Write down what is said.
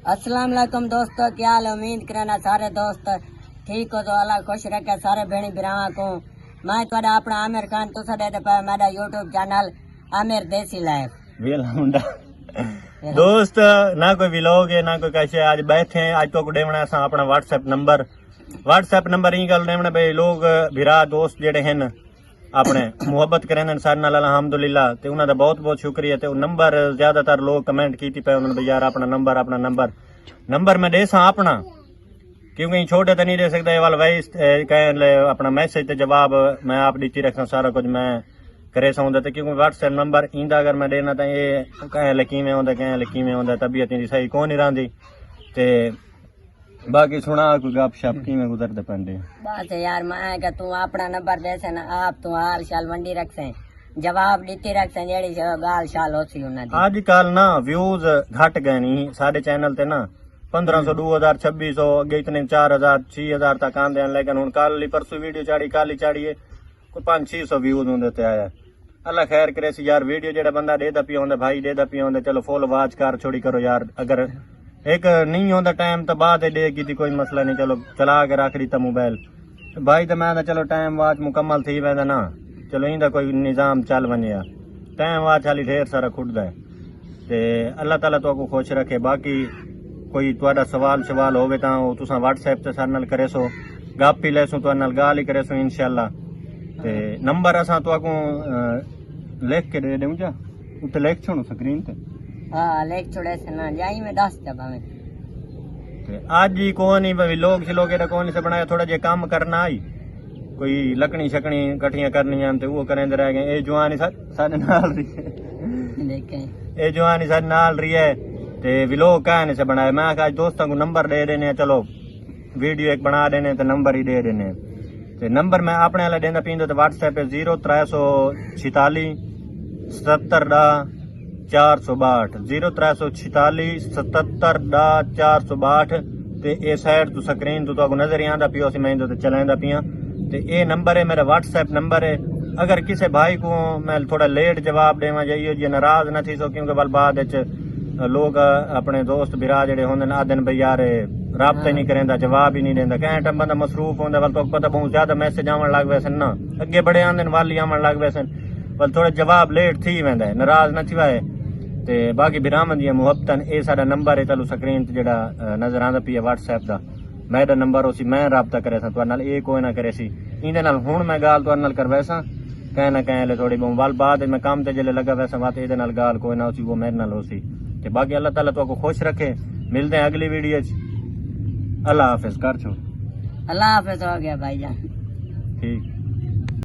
अस्सलाम वालेकुम दोस्तों, क्या हाल? उम्मीद करना सारे दोस्त ठीक हो तो अल्लाह खुश रखे सारे भेणी भरावां को। मैं तुहाडा अपना आमिर खान तुसा दे पे मेरा यूट्यूब चैनल आमिर देसी लाइफ वेला मुंडा दोस्त ना कोई व्लॉग है ना कोई कैसे। आज बैठे हैं, आज तो को देवना असा अपना व्हाट्सएप नंबर ही गल देवना भाई। लोग भिरा दोस्त जेडे हैं अपने मुहब्बत करें सारे नाल अल्हम्दुलिल्लाह ते उन्हां दा बहुत बहुत शुक्रिया। ते नंबर ज्यादातर लोग कमेंट कीती पे उन्होंने यार अपना नंबर मैं दे सा अपना, क्योंकि छोटे तो नहीं दे सकता। ये वाला वॉइस कह अपना मैसेज ते जवाब मैं आप दीती रखना, सारा कुछ मैं करे सौंदा। ते क्योंकि व्हाट्सएप नंबर इंदा अगर मैं देना तो ये कहें लकी में होंदा तबीयत इंदी सही कौन नहीं रही। ते बाकी सुना कोई गप शप की में गुजरते पेंडे। बस यार मैं कि तू अपना नंबर दे से ना आप तू हाल शाल मंडी रख से जवाब दीती रख से जेड़ी गाल शाल होसी उन्हां दी। आजकल ना व्यूज घट गए नहीं सारे चैनल ते ना 1500 2000 2600 अगे इतने 4000 6000 तक आंदे हैं। लेकिन हुन कल परसों वीडियो चाड़ी कोई 500-600 व्यूज होंदे ते आया। अल्लाह खैर करे सी यार। वीडियो जेड़ा बंदा देदा पिया होंदा भाई देदा पिया होंदा, चलो फुल वाच कर छोड़ी करो यार। अगर एक नहीं होंदा टाइम तो बाद दे की कोई मसला नहीं, चलो चला के रख दी मोबाइल भाई। तो मैं चलो टाइम वाच मुकम्मल थी वेंदा ना, चलो इंदा कोई निजाम चल वने। टाइम वाच हाली ढेर सारा खुटदा है। ते अल्लाह ताला तो को खुश रखे। बाकी कोई तुहाडा सवाल होवे तां ओ तुसां व्हाट्सएप ते सारे नाल करे सो, गप ही लेसो तुहाडे नाल गाल ही करे सो इंशाअल्लाह। ते नंबर असां तो को लिख के दे दूं जा उत्ते लिख छोड़ो स्क्रीन ते। हां लिख छोड़े से ना जाई में दस जा भावे। ते आज ही कोई नहीं भाई लोग शिलोग एदा कोई नहीं से बनाया। थोड़ा जे काम करना आई कोई लकड़ी शकड़ी कट्ठियां करनियां ते वो करेंदे रह गए। ए जवानी साडे नाल रही देखें ए जवानी साडे नाल रही है ते व्लॉग कहने से बनाया। मैं आज दोस्तों को नंबर दे देने, चलो वीडियो एक बना देने तो नंबर ही दे देने। ते नंबर मैं अपने वाला देना पींदो तो व्हाट्सएप पे 0346 77 462 0346 77 462। ते ए साइड तो स्क्रीन तो नजर ही आंदा पियो सी मैं तो चलांदा पिया। ते ए नंबर है मेरा व्हाट्सएप नंबर है। अगर किसी भाई को मैं थोड़ा लेट जवाब देवा जाइए जी नाराज न थी सो, क्योंकि बाद लोग अपने दोस्त बिरा जेडे होंदे ना आदन भाई यार राबता ही नहीं करेंदा, जवाब ही नहीं देंदा। कहीं टाइम बंदा मसरूफ होंदा वाल तो पता बहुत ज्यादा मैसेज आवन लग वैसन ना, अगे बड़े आंदे वाली आवन लग वैसन वाल थोड़ा जवाब लेट थी वेंदा है, नाराज न थी वाए। ते बाकी बिरामन दी मुहब्बतन ए साडा नंबर है चलो स्क्रीन ते जेड़ा नजर आंदा पिया व्हाट्सएप दा मेरा नंबर उसी मैं राबता करे सा तुहाडे नाल। ए कोई ना करे सी इंदे नाल हुण मैं गाल तुहाडे नाल करवैसा कहीं ना कहीं ले थोड़ी बहुत वाल बाद मैं काम ते जेले लगा वैसा बात ए नाल गाल कोई ना उसी वो मेरे नाल होसी। ते बाकी अल्लाह ताला तो को खुश रखे। मिलते हैं अगली वीडियो च। अल्लाह हाफिज कर छो। अल्लाह हाफिज हो गया भाईजान। ठीक।